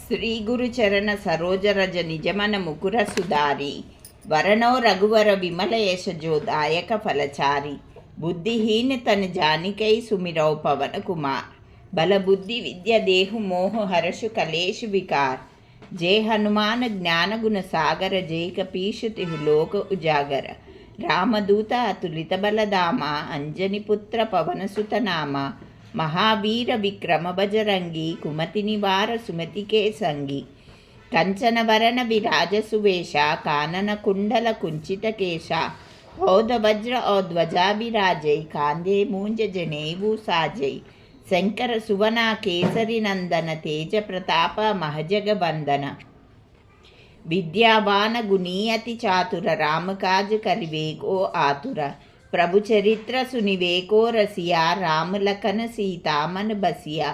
ಶ್ರೀ ಗುರುಚರಣ ಸರೋಜರಜ ನಿಜಮನ ಮುಕುರ ಸುಧಾರಿ ವರಣೋ ರಘುವರ ವಿಮಲ ಯಶಜೋ ದಾಯಕ ಫಲಚಾರಿ बुद्धिहीन तन जानिकई सुमिरौ पवन कुमार बल बुद्धि विद्या देहु मोह हर्षु कलेश विकार जय हनुमान ज्ञान गुण सागर जय कपीश तिहु लोक उजागर रामदूत अतुलित बलदामा अंजनी पुत्र पवन सुत नामा महावीर विक्रम बजरंगी कुमति निवार सुमति के संगी कंचन वरण विराज सुवेश कानन कुंडल कुंचित केशा औध वज्र और ध्वजा विराजय कांदे मूंज जनेऊ साजय शंकर सुवना केसरी नंदन तेज प्रताप महजग बंदन विद्यावान गुणी अति चातुर राम काज करिवेको आतुर प्रभु चरित्र सुनिवेको रसिया राम लखन सीता मन बसिया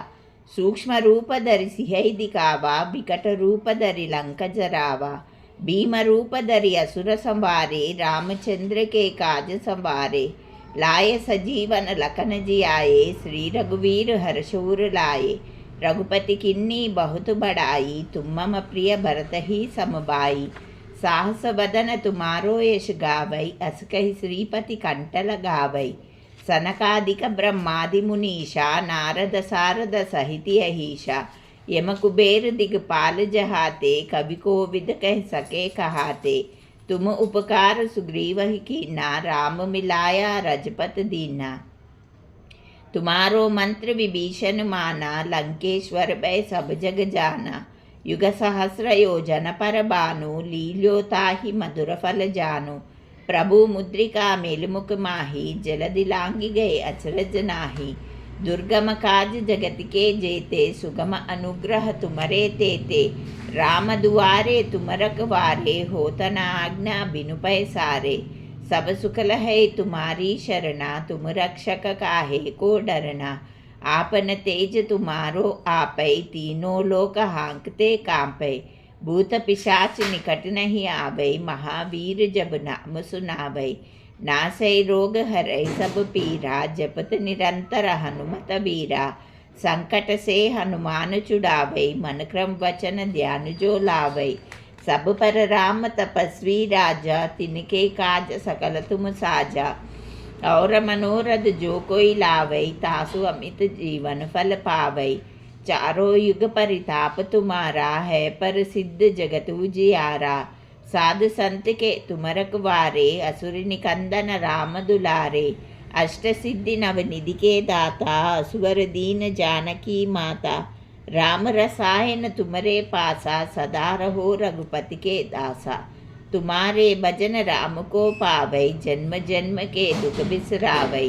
सूक्ष्म रूप धरि सिंह दिखावा विकट रूप धरि लंक जरावा भीम रूप धरि असुर संवारे रामचंद्र के काज संवारे लाए सजीवन लखन जियाए श्री रघुवीर हर्षूर लाए रघुपति किन्नी बहुत बड़ाई तुम मम प्रिय भरत ही समबाई साहस वदन तुम्हारो यश गावै अस कहि श्रीपति कंठ लगावै सनकादिक ब्रह्मादि मुनीषा नारद सारद सहित अहीशा यम कुबेर दिगपाल जहाते कवि कोविद कह सके कहाते तुम उपकार सुग्रीव ही कीना राम मिलाया रजपत दीना तुम्हारो मंत्र विभीषण माना लंकेश्वर भय सब जग जाना युग सहस्र योजन पर बानु लील्यो ताहि मधुर फल जानु प्रभु मुद्रिका मेलमुख माही जल दिलांगी गए अचरज नाही दुर्गम काज जगत के जेते सुगम अनुग्रह तुमरे तेते राम दुआरे तुम रखवारे होत न आज्ञा बिनु पैसारे सब सुखल है तुम्हारी शरणा तुम रक्षक काहे को डरना आपन तेज तुम्हारो आपै तीनों लोक हाँकते कांपै भूत पिशाच निकट नहीं आवै महावीर जब नाम सुनावै नासै रोग हरै सब पीरा जपत निरंतर हनुमत वीरा संकट से हनुमान छुड़ावै मन क्रम वचन ध्यान जो लावै सब पर राम तपस्वी राजा तिनके काज सकल तुम साजा और मनोरथ जो कोई लावै तासु अमित जीवन फल पावै चारों युग परिताप तुम्हारा है पर सिद्ध जगत उजियारा साधु संत के तुम रखवारे असुर निकंदन राम दुलारे अष्ट सिद्धि नवनिधि के दाता असुवर दीन जानकी माता राम रसायन तुम्हारे पासा सदा रहो रघुपति के दासा तुम्हारे भजन राम को पावै जन्म जन्म के दुख बिसरावै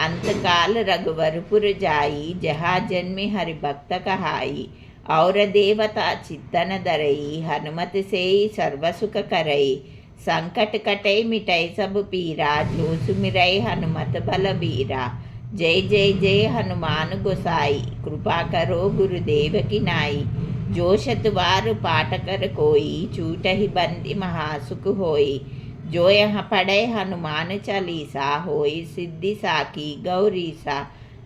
अंत काल रघुवरपुर जाई जहाँ जन्मे हरि भक्त कहाई और देवता चित्तन धरई हनुमत से सर्व सुख करई संकट कटै मिटै सब पीरा जो सुमिरै हनुमत बलबीरा जय जय जय हनुमान गोसाई कृपा करो गुरुदेव की नाई जो शतवार पाठ कर कोई छूटहि बंदी महासुख होई जो यहाँ पढ़े हनुमान चालीसा होई सिद्धि साखी गौरीसा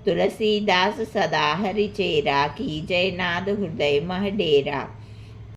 तुलसीदास सदा हरि चेरा की जयनाद हृदय मह डेरा।